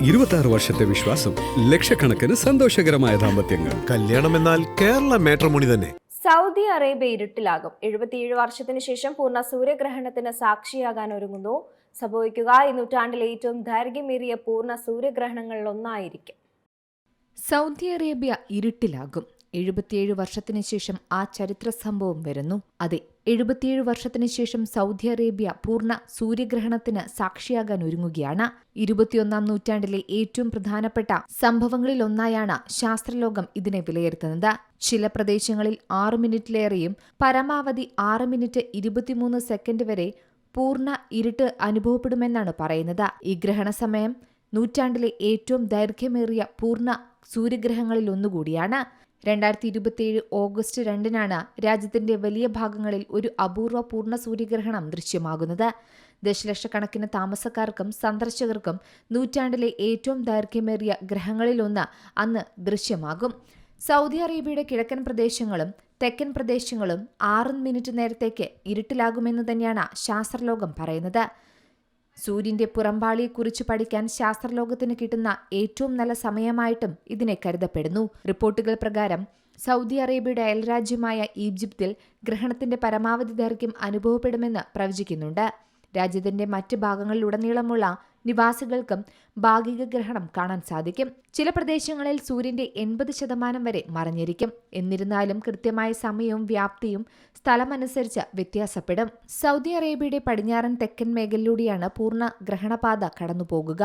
26 വർഷത്തെ വിശ്വാസം, ലക്ഷക്കണക്കിന് സന്തോഷകരമായ ദാമ്പത്യങ്ങൾ. കല്യാണം എന്നാൽ കേരള മാട്രിമോണി തന്നെ. സൗദി അറേബ്യ ഇരുട്ടിലാകും. 77 വർഷത്തിന് ശേഷം പൂർണ്ണ സൂര്യഗ്രഹണത്തിന് സാക്ഷിയാകാൻ ഒരുങ്ങുന്നു. സംഭവിക്കുക ഈ നൂറ്റാണ്ടിലെ ഏറ്റവും ദൈർഘ്യമേറിയ പൂർണ്ണ സൂര്യഗ്രഹണങ്ങളിൽ ഒന്നായിരിക്കും. സൗദി അറേബ്യ ഇരുട്ടിലാകും. 77 വർഷത്തിന് ശേഷം ആ ചരിത്ര സംഭവം വരുന്നു. അതെ, 77 വർഷത്തിന് ശേഷം സൗദി അറേബ്യ പൂർണ്ണ സൂര്യഗ്രഹണത്തിന് സാക്ഷിയാകാൻ ഒരുങ്ങുകയാണ്. 21-ാം നൂറ്റാണ്ടിലെ ഏറ്റവും പ്രധാനപ്പെട്ട സംഭവങ്ങളിലൊന്നായാണ് ശാസ്ത്രലോകം ഇതിനെ വിലയിരുത്തുന്നത്. ചില പ്രദേശങ്ങളിൽ 6 മിനിറ്റിലേറെയും പരമാവധി 6 മിനിറ്റ് 23 സെക്കൻഡ് വരെ പൂർണ്ണ ഇരുട്ട് അനുഭവപ്പെടുമെന്നാണ് പറയുന്നത്. ഈ ഗ്രഹണ സമയം നൂറ്റാണ്ടിലെ ഏറ്റവും ദൈർഘ്യമേറിയ പൂർണ്ണ സൂര്യഗ്രഹങ്ങളിൽ ഒന്നുകൂടിയാണ്. 2027 ഓഗസ്റ്റ് 2-നാണ് രാജ്യത്തിന്റെ വലിയ ഭാഗങ്ങളിൽ ഒരു അപൂർവ പൂർണ്ണ സൂര്യഗ്രഹണം ദൃശ്യമാകുന്നത്. ദശലക്ഷക്കണക്കിന് താമസക്കാർക്കും സന്ദർശകർക്കും നൂറ്റാണ്ടിലെ ഏറ്റവും ദൈർഘ്യമേറിയ ഗ്രഹങ്ങളിലൊന്ന് അന്ന് ദൃശ്യമാകും. സൗദി അറേബ്യയുടെ കിഴക്കൻ പ്രദേശങ്ങളും തെക്കൻ പ്രദേശങ്ങളും 6 മിനിറ്റ് നേരത്തേക്ക് ഇരുട്ടിലാകുമെന്ന് തന്നെയാണ് ശാസ്ത്രലോകം പറയുന്നത്. സൂര്യന്റെ പുറംപാളിയെക്കുറിച്ച് പഠിക്കാൻ ശാസ്ത്രലോകത്തിന് കിട്ടുന്ന ഏറ്റവും നല്ല സമയമായിട്ടും ഇതിനെ കരുതപ്പെടുന്നു. റിപ്പോർട്ടുകൾ പ്രകാരം സൗദി അറേബ്യയുടെ അയൽരാജ്യമായ ഈജിപ്തിൽ ഗ്രഹണത്തിന്റെ പരമാവധി ദൈർഘ്യം അനുഭവപ്പെടുമെന്ന് പ്രവചിക്കുന്നുണ്ട്. രാജ്യത്തിന്റെ മറ്റ് ഭാഗങ്ങളിലുടനീളമുള്ള നിവാസികൾക്കും ഭാഗിക ഗ്രഹണം കാണാൻ സാധിക്കും. ചില പ്രദേശങ്ങളിൽ സൂര്യന്റെ 80% വരെ മറഞ്ഞിരിക്കും. എന്നിരുന്നാലും കൃത്യമായ സമയവും വ്യാപ്തിയും സ്ഥലമനുസരിച്ച് വ്യത്യാസപ്പെടും. സൗദി അറേബ്യയുടെ പടിഞ്ഞാറൻ തെക്കൻ മേഖലയിലൂടെയാണ് പൂർണ്ണ ഗ്രഹണപാത കടന്നുപോകുക.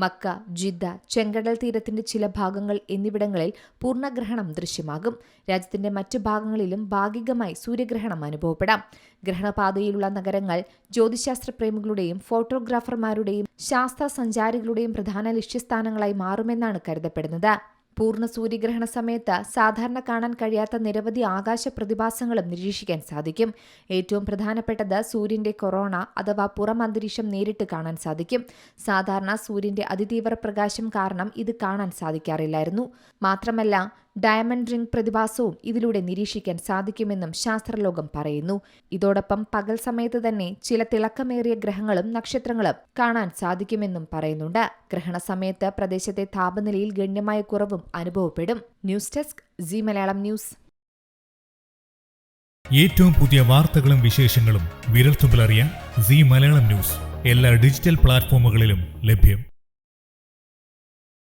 മക്ക, ജിദ്ദ, ചെങ്കടൽ തീരത്തിന്റെ ചില ഭാഗങ്ങൾ എന്നിവിടങ്ങളിൽ പൂർണ്ണഗ്രഹണം ദൃശ്യമാകും. രാജ്യത്തിന്റെ മറ്റു ഭാഗങ്ങളിലും ഭാഗികമായി സൂര്യഗ്രഹണം അനുഭവപ്പെടാം. ഗ്രഹണപാതയിലുള്ള നഗരങ്ങൾ ജ്യോതിശാസ്ത്ര പ്രേമികളുടെയും ഫോട്ടോഗ്രാഫർമാരുടെയും ശാസ്ത്ര സഞ്ചാരികളുടെയും പ്രധാന ലക്ഷ്യസ്ഥാനങ്ങളായി മാറുമെന്നാണ് കരുതപ്പെടുന്നത്. പൂർണ്ണ സൂര്യഗ്രഹണ സമയത്ത് സാധാരണ കാണാൻ കഴിയാത്ത നിരവധി ആകാശ പ്രതിഭാസങ്ങളും നിരീക്ഷിക്കാൻ സാധിക്കും. ഏറ്റവും പ്രധാനപ്പെട്ടത് സൂര്യന്റെ കൊറോണ അഥവാ പുറം അന്തരീക്ഷം നേരിട്ട് കാണാൻ സാധിക്കും. സാധാരണ സൂര്യന്റെ അതിതീവ്ര പ്രകാശം കാരണം ഇത് കാണാൻ സാധിക്കാറില്ലായിരുന്നു. മാത്രമല്ല, ഡയമണ്ട് റിംഗ് പ്രതിഭാസവും ഇതിലൂടെ നിരീക്ഷിക്കാൻ സാധിക്കുമെന്നും ശാസ്ത്രലോകം പറയുന്നു. ഇതോടൊപ്പം പകൽ സമയത്ത് തന്നെ ചില തിളക്കമേറിയ ഗ്രഹങ്ങളും നക്ഷത്രങ്ങളും കാണാൻ സാധിക്കുമെന്നും പറയുന്നുണ്ട്. ഗ്രഹണ സമയത്ത് പ്രദേശത്തെ താപനിലയിൽ ഗണ്യമായ കുറവും അനുഭവപ്പെടും. News desk Zee Malayalam news. ഏറ്റവും പുതിയ വാർത്തകളും വിശേഷങ്ങളും വിരൽത്തുമ്പിലറിയാൻ സീ മലയാളം ന്യൂസ് എല്ലാ ഡിജിറ്റൽ പ്ലാറ്റ്ഫോമുകളിലും ലഭ്യം.